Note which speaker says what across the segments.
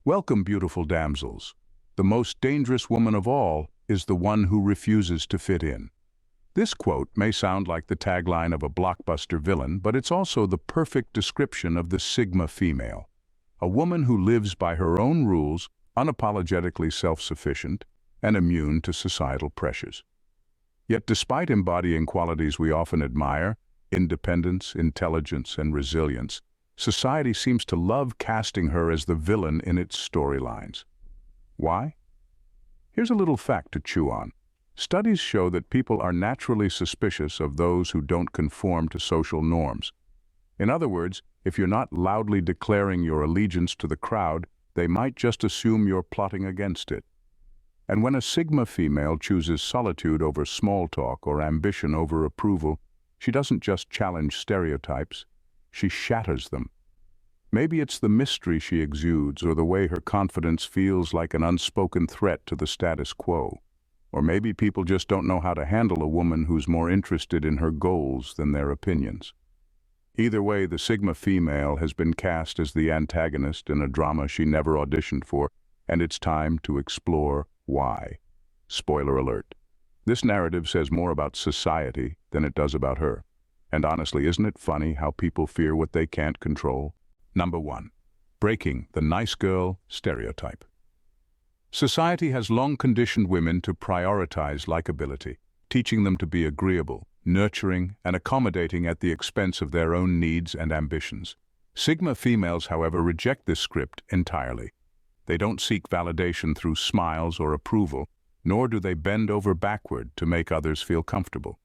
Speaker 1: Welcome, beautiful damsels. The most dangerous woman of all is the one who refuses to fit in. This quote may sound like the tagline of a blockbuster villain, but it's also the perfect description of the Sigma female. A woman who lives by her own rules, unapologetically self-sufficient, and immune to societal pressures. Yet despite embodying qualities we often admire, independence, intelligence, and resilience, society seems to love casting her as the villain in its storylines. Why? Here's a little fact to chew on. Studies show that people are naturally suspicious of those who don't conform to social norms. In other words, if you're not loudly declaring your allegiance to the crowd, they might just assume you're plotting against it. And when a Sigma female chooses solitude over small talk or ambition over approval, she doesn't just challenge stereotypes, she shatters them. Maybe it's the mystery she exudes or the way her confidence feels like an unspoken threat to the status quo. Or maybe people just don't know how to handle a woman who's more interested in her goals than their opinions. Either way, the Sigma female has been cast as the antagonist in a drama she never auditioned for, and it's time to explore why. Spoiler alert. This narrative says more about society than it does about her. And honestly, isn't it funny how people fear what they can't control? Number 1. Breaking the nice girl stereotype. Society has long conditioned women to prioritize likability, teaching them to be agreeable, nurturing, and accommodating at the expense of their own needs and ambitions. Sigma females, however, reject this script entirely. They don't seek validation through smiles or approval, nor do they bend over backward to make others feel comfortable.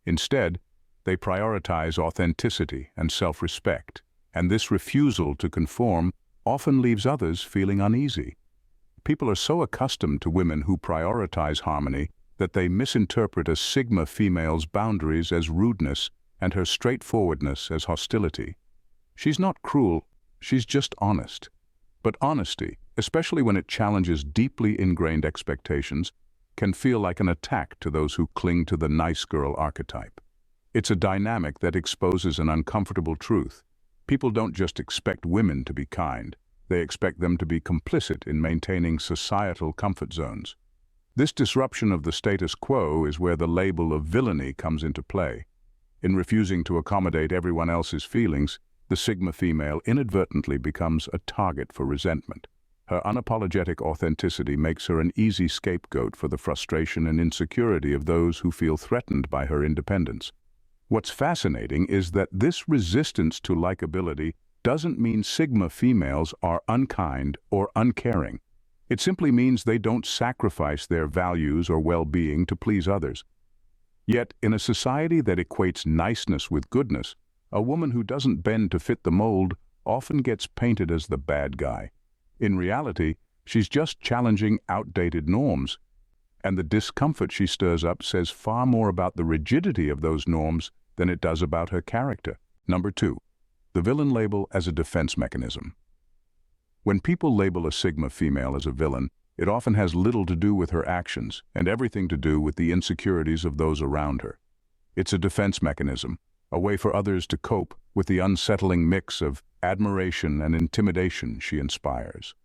Speaker 1: Instead, they prioritize authenticity and self-respect, and this refusal to conform often leaves others feeling uneasy. People are so accustomed to women who prioritize harmony that they misinterpret a Sigma female's boundaries as rudeness and her straightforwardness as hostility. She's not cruel, she's just honest. But honesty, especially when it challenges deeply ingrained expectations, can feel like an attack to those who cling to the nice girl archetype. It's a dynamic that exposes an uncomfortable truth. People don't just expect women to be kind, they expect them to be complicit in maintaining societal comfort zones. This disruption of the status quo is where the label of villainy comes into play. In refusing to accommodate everyone else's feelings, the Sigma female inadvertently becomes a target for resentment. Her unapologetic authenticity makes her an easy scapegoat for the frustration and insecurity of those who feel threatened by her independence. What's fascinating is that this resistance to likability doesn't mean Sigma females are unkind or uncaring. It simply means they don't sacrifice their values or well-being to please others. Yet, in a society that equates niceness with goodness, a woman who doesn't bend to fit the mold often gets painted as the bad guy. In reality, she's just challenging outdated norms, and the discomfort she stirs up says far more about the rigidity of those norms than it does about her character. Number 2. The villain label as a defense mechanism. When people label a Sigma female as a villain, it often has little to do with her actions and everything to do with the insecurities of those around her. It's a defense mechanism, a way for others to cope with the unsettling mix of admiration and intimidation she inspires.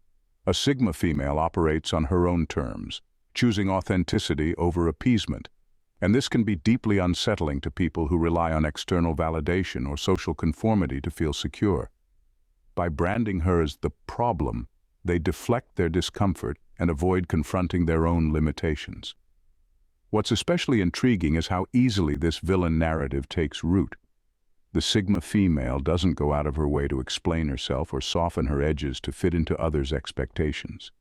Speaker 1: A Sigma female operates on her own terms, choosing authenticity over appeasement, and this can be deeply unsettling to people who rely on external validation or social conformity to feel secure. By branding her as the problem, they deflect their discomfort and avoid confronting their own limitations. What's especially intriguing is how easily this villain narrative takes root. The Sigma female doesn't go out of her way to explain herself or soften her edges to fit into others' expectations.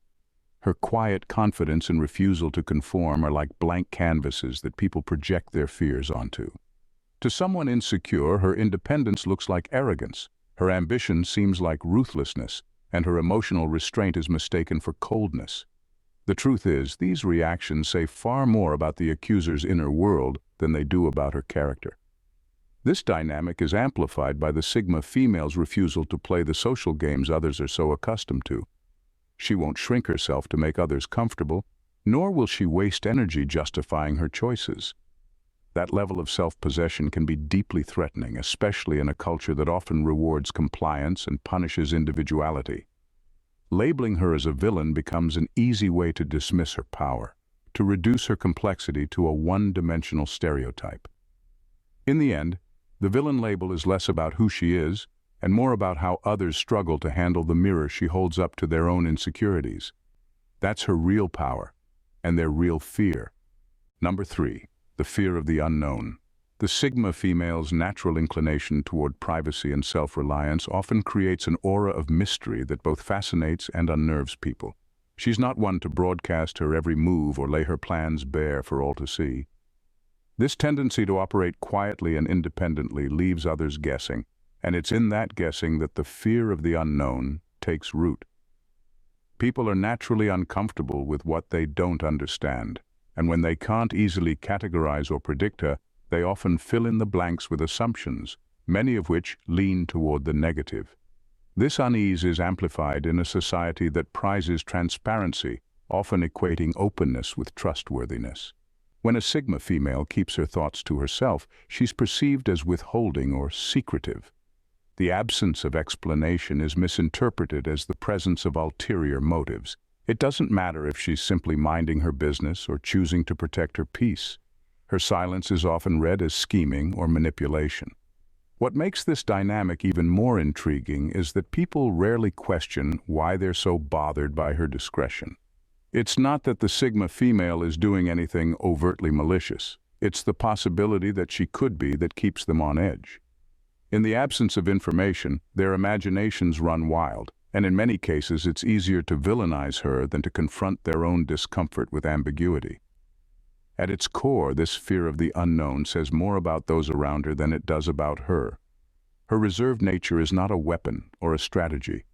Speaker 1: Her quiet confidence and refusal to conform are like blank canvases that people project their fears onto. To someone insecure, her independence looks like arrogance, her ambition seems like ruthlessness, and her emotional restraint is mistaken for coldness. The truth is, these reactions say far more about the accuser's inner world than they do about her character. This dynamic is amplified by the Sigma female's refusal to play the social games others are so accustomed to. She won't shrink herself to make others comfortable, nor will she waste energy justifying her choices. That level of self-possession can be deeply threatening, especially in a culture that often rewards compliance and punishes individuality. Labeling her as a villain becomes an easy way to dismiss her power, to reduce her complexity to a one-dimensional stereotype. In the end, the villain label is less about who she is and more about how others struggle to handle the mirror she holds up to their own insecurities. That's her real power and their real fear. Number 3, the fear of the unknown. The Sigma female's natural inclination toward privacy and self-reliance often creates an aura of mystery that both fascinates and unnerves people. She's not one to broadcast her every move or lay her plans bare for all to see. This tendency to operate quietly and independently leaves others guessing, and it's in that guessing that the fear of the unknown takes root. People are naturally uncomfortable with what they don't understand, and when they can't easily categorize or predict her, they often fill in the blanks with assumptions, many of which lean toward the negative. This unease is amplified in a society that prizes transparency, often equating openness with trustworthiness. When a Sigma female keeps her thoughts to herself, she's perceived as withholding or secretive. The absence of explanation is misinterpreted as the presence of ulterior motives. It doesn't matter if she's simply minding her business or choosing to protect her peace. Her silence is often read as scheming or manipulation. What makes this dynamic even more intriguing is that people rarely question why they're so bothered by her discretion. It's not that the Sigma female is doing anything overtly malicious. It's the possibility that she could be that keeps them on edge. In the absence of information, their imaginations run wild, and in many cases it's easier to villainize her than to confront their own discomfort with ambiguity. At its core, this fear of the unknown says more about those around her than it does about her. Her reserved nature is not a weapon or a strategy.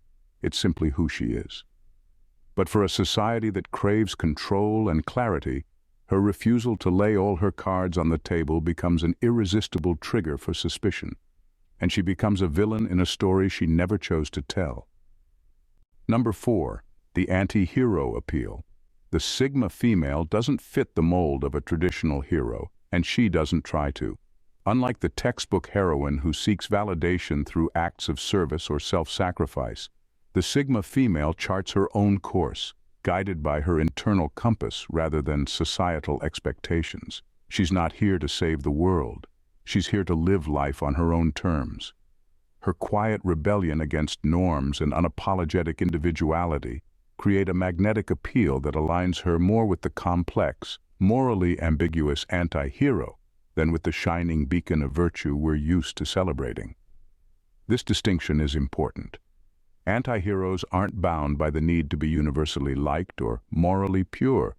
Speaker 1: It's simply who she is. But for a society that craves control and clarity, her refusal to lay all her cards on the table becomes an irresistible trigger for suspicion, and she becomes a villain in a story she never chose to tell. Number 4, the anti-hero appeal. The Sigma female doesn't fit the mold of a traditional hero, and she doesn't try to. Unlike the textbook heroine who seeks validation through acts of service or self-sacrifice, the Sigma female charts her own course, guided by her internal compass rather than societal expectations. She's not here to save the world. She's here to live life on her own terms. Her quiet rebellion against norms and unapologetic individuality create a magnetic appeal that aligns her more with the complex, morally ambiguous anti-hero than with the shining beacon of virtue we're used to celebrating. This distinction is important. Anti-heroes aren't bound by the need to be universally liked or morally pure.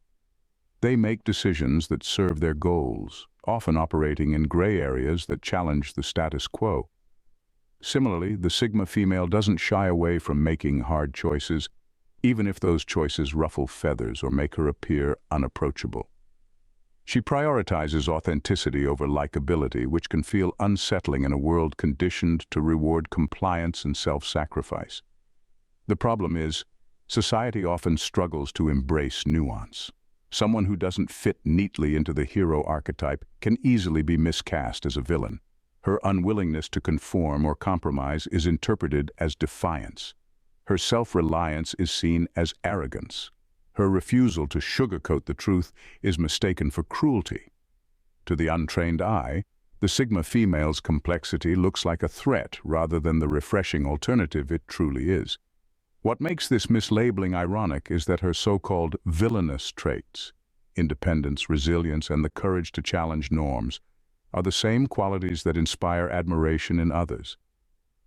Speaker 1: They make decisions that serve their goals, often operating in gray areas that challenge the status quo. Similarly, the Sigma female doesn't shy away from making hard choices, even if those choices ruffle feathers or make her appear unapproachable. She prioritizes authenticity over likability, which can feel unsettling in a world conditioned to reward compliance and self-sacrifice. The problem is, society often struggles to embrace nuance. Someone who doesn't fit neatly into the hero archetype can easily be miscast as a villain. Her unwillingness to conform or compromise is interpreted as defiance. Her self-reliance is seen as arrogance. Her refusal to sugarcoat the truth is mistaken for cruelty. To the untrained eye, the Sigma female's complexity looks like a threat rather than the refreshing alternative it truly is. What makes this mislabeling ironic is that her so-called villainous traits, independence, resilience, and the courage to challenge norms, are the same qualities that inspire admiration in others.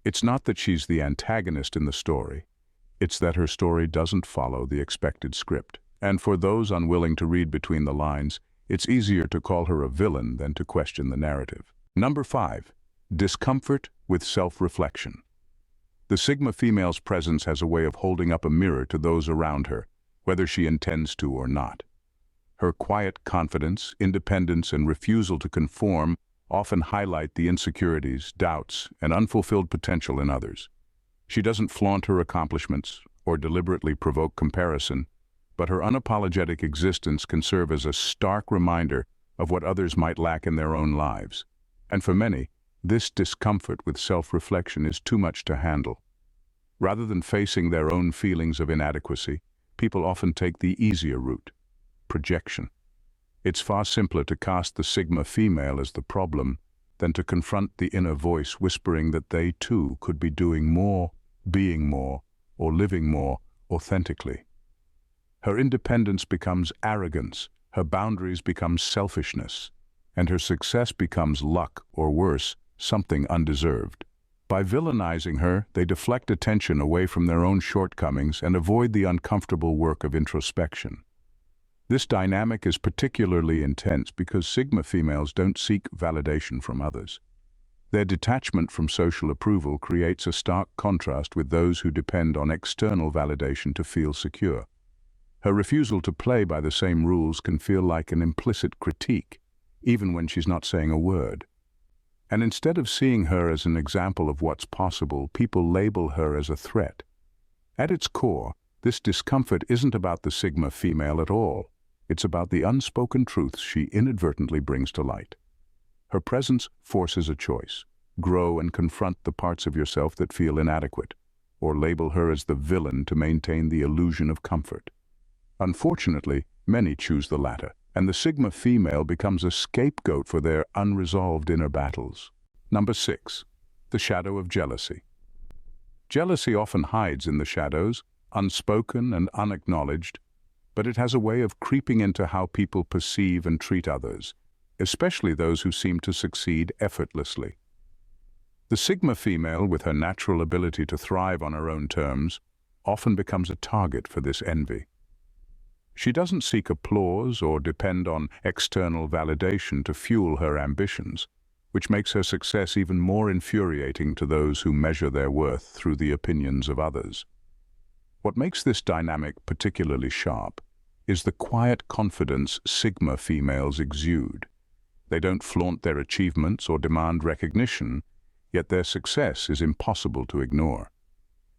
Speaker 1: It's not that she's the antagonist in the story. It's that her story doesn't follow the expected script. And for those unwilling to read between the lines, it's easier to call her a villain than to question the narrative. Number 5, discomfort with self-reflection. The Sigma female's presence has a way of holding up a mirror to those around her, whether she intends to or not. Her quiet confidence, independence, and refusal to conform often highlight the insecurities, doubts, and unfulfilled potential in others. She doesn't flaunt her accomplishments or deliberately provoke comparison, but her unapologetic existence can serve as a stark reminder of what others might lack in their own lives. And for many, this discomfort with self-reflection is too much to handle. Rather than facing their own feelings of inadequacy, people often take the easier route: projection. It's far simpler to cast the Sigma female as the problem than to confront the inner voice whispering that they too could be doing more, being more, or living more authentically. Her independence becomes arrogance, her boundaries become selfishness, and her success becomes luck, or worse, something undeserved. By villainizing her, they deflect attention away from their own shortcomings and avoid the uncomfortable work of introspection. This dynamic is particularly intense because Sigma females don't seek validation from others. Their detachment from social approval creates a stark contrast with those who depend on external validation to feel secure. Her refusal to play by the same rules can feel like an implicit critique, even when she's not saying a word. And instead of seeing her as an example of what's possible, people label her as a threat. At its core, this discomfort isn't about the Sigma female at all. It's about the unspoken truths she inadvertently brings to light. Her presence forces a choice: grow and confront the parts of yourself that feel inadequate, or label her as the villain to maintain the illusion of comfort. Unfortunately, many choose the latter, and the Sigma female becomes a scapegoat for their unresolved inner battles. Number 6. The shadow of jealousy. Jealousy often hides in the shadows, unspoken and unacknowledged, but it has a way of creeping into how people perceive and treat others, especially those who seem to succeed effortlessly. The Sigma female, with her natural ability to thrive on her own terms, often becomes a target for this envy. She doesn't seek applause or depend on external validation to fuel her ambitions, which makes her success even more infuriating to those who measure their worth through the opinions of others. What makes this dynamic particularly sharp is the quiet confidence Sigma females exude. They don't flaunt their achievements or demand recognition, yet their success is impossible to ignore.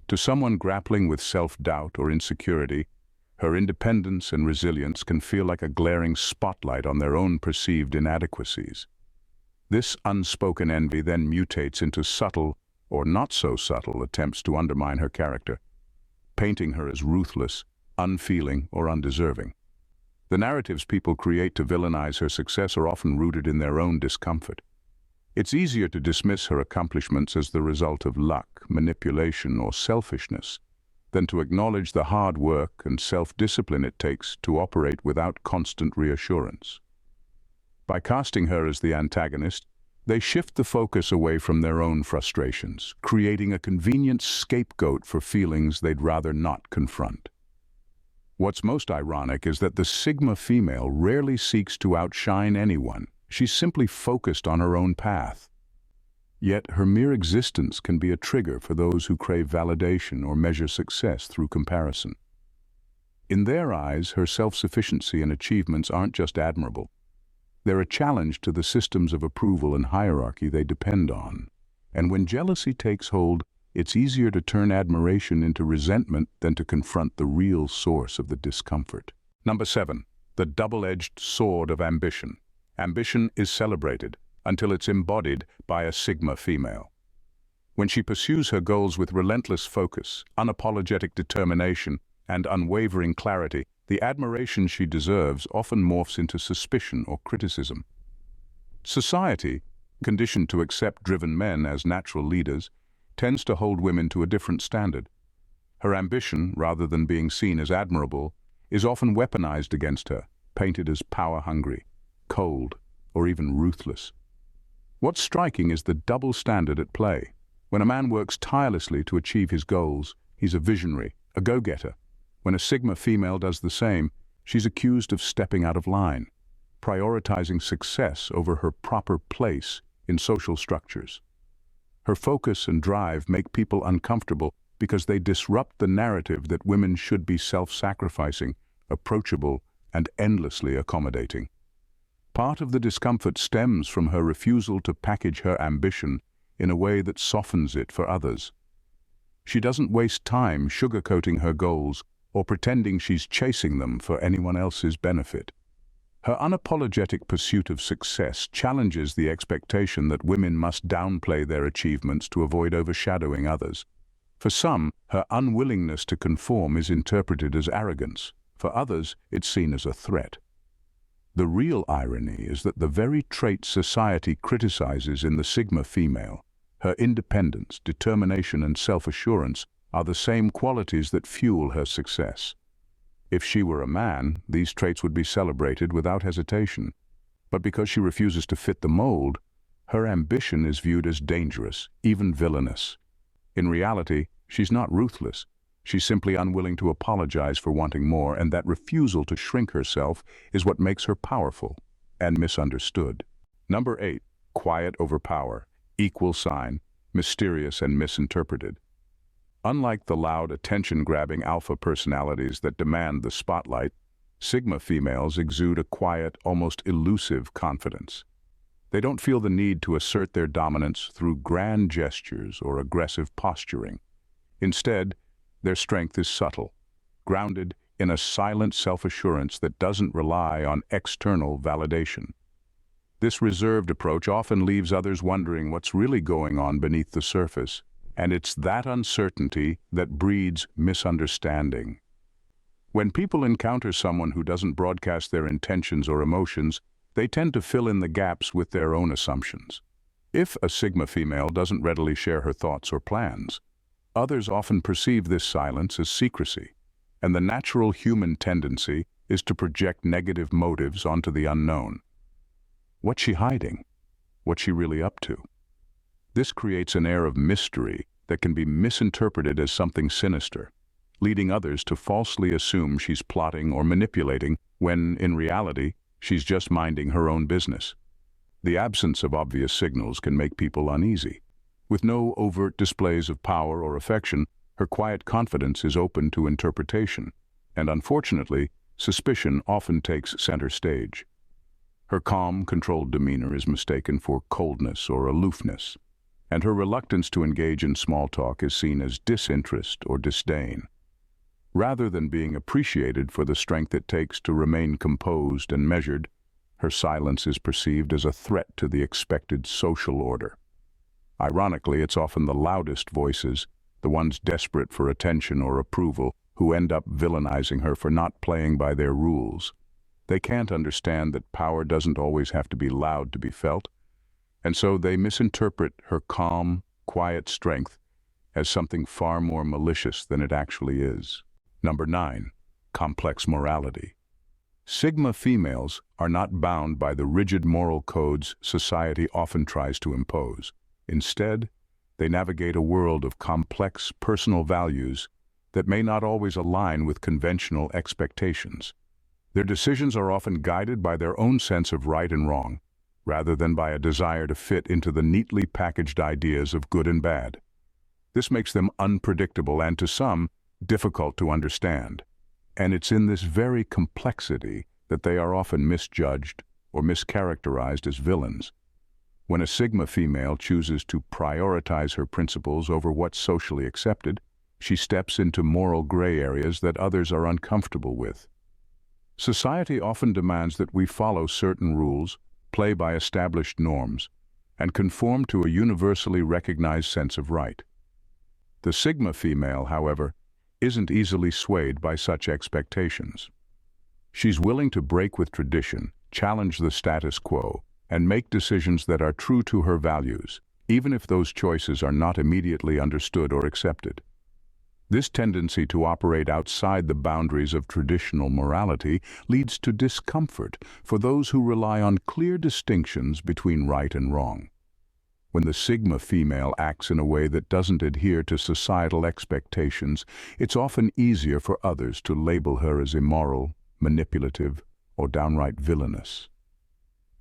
Speaker 1: To someone grappling with self-doubt or insecurity, her independence and resilience can feel like a glaring spotlight on their own perceived inadequacies. This unspoken envy then mutates into subtle or not so subtle attempts to undermine her character, painting her as ruthless, unfeeling, or undeserving. The narratives people create to villainize her success are often rooted in their own discomfort. It's easier to dismiss her accomplishments as the result of luck, manipulation, or selfishness than to acknowledge the hard work and self-discipline it takes to operate without constant reassurance. By casting her as the antagonist, they shift the focus away from their own frustrations, creating a convenient scapegoat for feelings they'd rather not confront. What's most ironic is that the Sigma female rarely seeks to outshine anyone. She's simply focused on her own path. Yet her mere existence can be a trigger for those who crave validation or measure success through comparison. In their eyes, her self-sufficiency and achievements aren't just admirable. They're a challenge to the systems of approval and hierarchy they depend on. And when jealousy takes hold, it's easier to turn admiration into resentment than to confront the real source of the discomfort. Number 7. The double-edged sword of ambition. Ambition is celebrated until it's embodied by a Sigma female. When she pursues her goals with relentless focus, unapologetic determination, and unwavering clarity, the admiration she deserves often morphs into suspicion or criticism. Society, conditioned to accept driven men as natural leaders, tends to hold women to a different standard. Her ambition, rather than being seen as admirable, is often weaponized against her, painted as power-hungry, cold, or even ruthless. What's striking is the double standard at play. When a man works tirelessly to achieve his goals, he's a visionary, a go-getter. When a Sigma female does the same, she's accused of stepping out of line, prioritizing success over her proper place in social structures. Her focus and drive make people uncomfortable because they disrupt the narrative that women should be self-sacrificing, approachable, and endlessly accommodating. Part of the discomfort stems from her refusal to package her ambition in a way that softens it for others. She doesn't waste time sugarcoating her goals or pretending she's chasing them for anyone else's benefit. Her unapologetic pursuit of success challenges the expectation that women must downplay their achievements to avoid overshadowing others. For some, her unwillingness to conform is interpreted as arrogance. For others, it's seen as a threat. The real irony is that the very traits society criticizes in the Sigma female, her independence, determination, and self-assurance, are the same qualities that fuel her success. If she were a man, these traits would be celebrated without hesitation. But because she refuses to fit the mold, her ambition is viewed as dangerous, even villainous. In reality, she's not ruthless. She's simply unwilling to apologize for wanting more, and that refusal to shrink herself is what makes her powerful and misunderstood. Number 8. Quiet over power, equal sign, mysterious and misinterpreted. Unlike the loud, attention-grabbing alpha personalities that demand the spotlight, Sigma females exude a quiet, almost elusive confidence. They don't feel the need to assert their dominance through grand gestures or aggressive posturing. Instead, their strength is subtle, grounded in a silent self-assurance that doesn't rely on external validation. This reserved approach often leaves others wondering what's really going on beneath the surface, and it's that uncertainty that breeds misunderstanding. When people encounter someone who doesn't broadcast their intentions or emotions, they tend to fill in the gaps with their own assumptions. If a Sigma female doesn't readily share her thoughts or plans, others often perceive this silence as secrecy, and the natural human tendency is to project negative motives onto the unknown. What's she hiding? What's she really up to? This creates an air of mystery that can be misinterpreted as something sinister, leading others to falsely assume she's plotting or manipulating when, in reality, she's just minding her own business. The absence of obvious signals can make people uneasy. With no overt displays of power or affection, her quiet confidence is open to interpretation, and unfortunately, suspicion often takes center stage. Her calm, controlled demeanor is mistaken for coldness or aloofness, and her reluctance to engage in small talk is seen as disinterest or disdain. Rather than being appreciated for the strength it takes to remain composed and measured, her silence is perceived as a threat to the expected social order. Ironically, it's often the loudest voices, the ones desperate for attention or approval, who end up villainizing her for not playing by their rules. They can't understand that power doesn't always have to be loud to be felt, and so they misinterpret her calm, quiet strength as something far more malicious than it actually is. Number 9. Complex morality. Sigma females are not bound by the rigid moral codes society often tries to impose. Instead, they navigate a world of complex personal values that may not always align with conventional expectations. Their decisions are often guided by their own sense of right and wrong, rather than by a desire to fit into the neatly packaged ideas of good and bad. This makes them unpredictable and, to some, difficult to understand. And it's in this very complexity that they are often misjudged or mischaracterized as villains. When a Sigma female chooses to prioritize her principles over what's socially accepted, she steps into moral gray areas that others are uncomfortable with. Society often demands that we follow certain rules, play by established norms, and conform to a universally recognized sense of right. The Sigma female, however, isn't easily swayed by such expectations. She's willing to break with tradition, challenge the status quo, and make decisions that are true to her values, even if those choices are not immediately understood or accepted. This tendency to operate outside the boundaries of traditional morality leads to discomfort for those who rely on clear distinctions between right and wrong. When the Sigma female acts in a way that doesn't adhere to societal expectations, it's often easier for others to label her as immoral, manipulative, or downright villainous.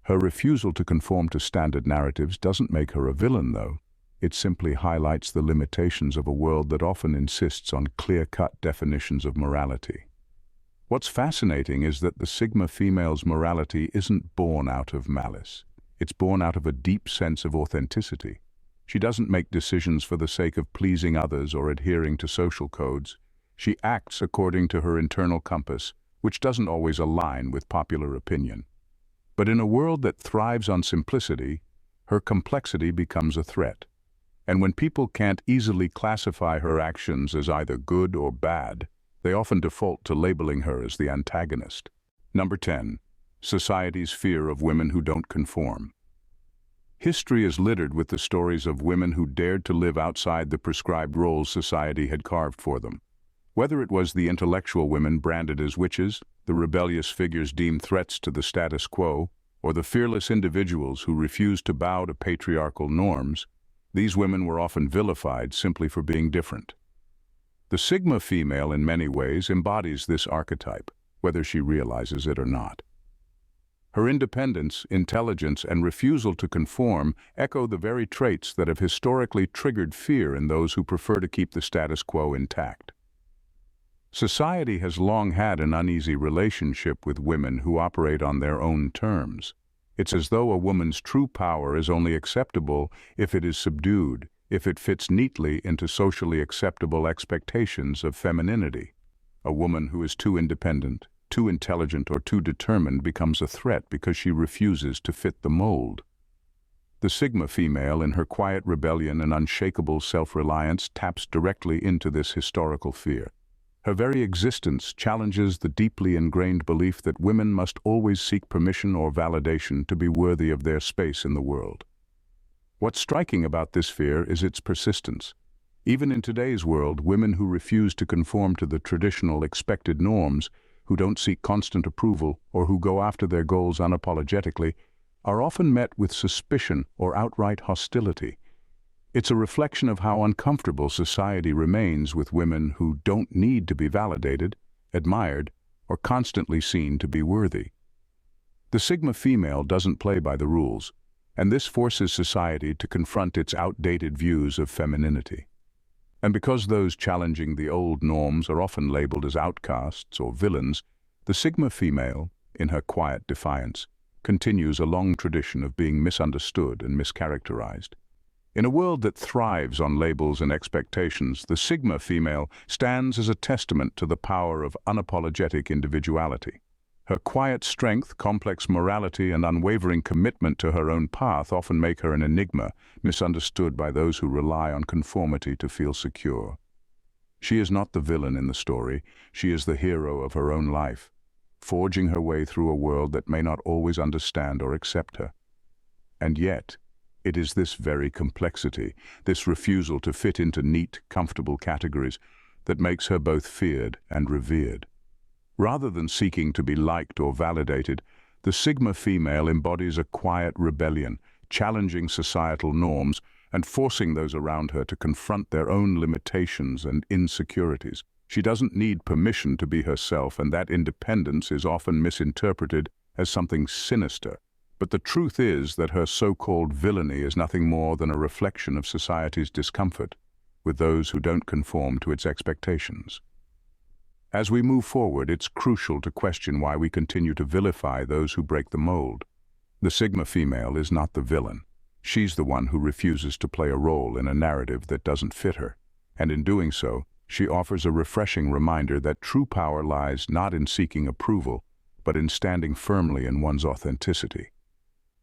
Speaker 1: Her refusal to conform to standard narratives doesn't make her a villain, though. It simply highlights the limitations of a world that often insists on clear-cut definitions of morality. What's fascinating is that the Sigma female's morality isn't born out of malice. It's born out of a deep sense of authenticity. She doesn't make decisions for the sake of pleasing others or adhering to social codes. She acts according to her internal compass, which doesn't always align with popular opinion. But in a world that thrives on simplicity, her complexity becomes a threat. And when people can't easily classify her actions as either good or bad, they often default to labeling her as the antagonist. Number 10. Society's fear of women who don't conform. History is littered with the stories of women who dared to live outside the prescribed roles society had carved for them. Whether it was the intellectual women branded as witches, the rebellious figures deemed threats to the status quo, or the fearless individuals who refused to bow to patriarchal norms, these women were often vilified simply for being different. The Sigma female in many ways embodies this archetype, whether she realizes it or not. Her independence, intelligence, and refusal to conform echo the very traits that have historically triggered fear in those who prefer to keep the status quo intact. Society has long had an uneasy relationship with women who operate on their own terms. It's as though a woman's true power is only acceptable if it is subdued, if it fits neatly into socially acceptable expectations of femininity. A woman who is too independent, too intelligent, or too determined becomes a threat because she refuses to fit the mold. The Sigma female, in her quiet rebellion and unshakable self-reliance, taps directly into this historical fear. Her very existence challenges the deeply ingrained belief that women must always seek permission or validation to be worthy of their space in the world. What's striking about this fear is its persistence. Even in today's world, women who refuse to conform to the traditional expected norms, who don't seek constant approval, or who go after their goals unapologetically, are often met with suspicion or outright hostility. It's a reflection of how uncomfortable society remains with women who don't need to be validated, admired, or constantly seen to be worthy. The Sigma female doesn't play by the rules, and this forces society to confront its outdated views of femininity. And because those challenging the old norms are often labeled as outcasts or villains, the Sigma female, in her quiet defiance, continues a long tradition of being misunderstood and mischaracterized. In a world that thrives on labels and expectations, the Sigma female stands as a testament to the power of unapologetic individuality. Her quiet strength, complex morality, and unwavering commitment to her own path often make her an enigma, misunderstood by those who rely on conformity to feel secure. She is not the villain in the story, she is the hero of her own life, forging her way through a world that may not always understand or accept her. And yet, it is this very complexity, this refusal to fit into neat, comfortable categories, that makes her both feared and revered. Rather than seeking to be liked or validated, the Sigma female embodies a quiet rebellion, challenging societal norms and forcing those around her to confront their own limitations and insecurities. She doesn't need permission to be herself, and that independence is often misinterpreted as something sinister. But the truth is that her so-called villainy is nothing more than a reflection of society's discomfort with those who don't conform to its expectations. As we move forward, it's crucial to question why we continue to vilify those who break the mold. The Sigma female is not the villain. She's the one who refuses to play a role in a narrative that doesn't fit her. And in doing so, she offers a refreshing reminder that true power lies not in seeking approval, but in standing firmly in one's authenticity.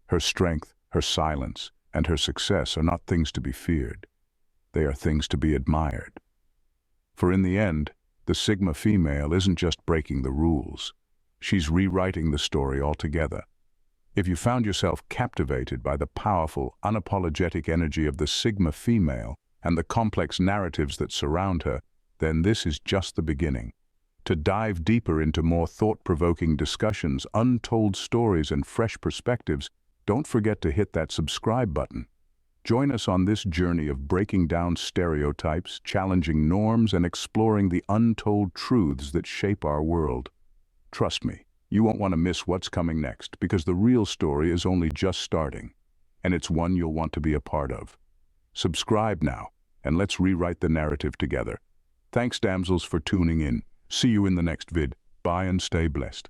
Speaker 1: Her strength, her silence, and her success are not things to be feared. They are things to be admired. For in the end, the Sigma female isn't just breaking the rules. She's rewriting the story altogether. If you found yourself captivated by the powerful, unapologetic energy of the Sigma female and the complex narratives that surround her, then this is just the beginning. To dive deeper into more thought-provoking discussions, untold stories, and fresh perspectives, don't forget to hit that subscribe button. Join us on this journey of breaking down stereotypes, challenging norms, and exploring the untold truths that shape our world. Trust me, you won't want to miss what's coming next, because the real story is only just starting, and it's one you'll want to be a part of. Subscribe now, and let's rewrite the narrative together. Thanks, damsels, for tuning in. See you in the next vid. Bye and stay blessed.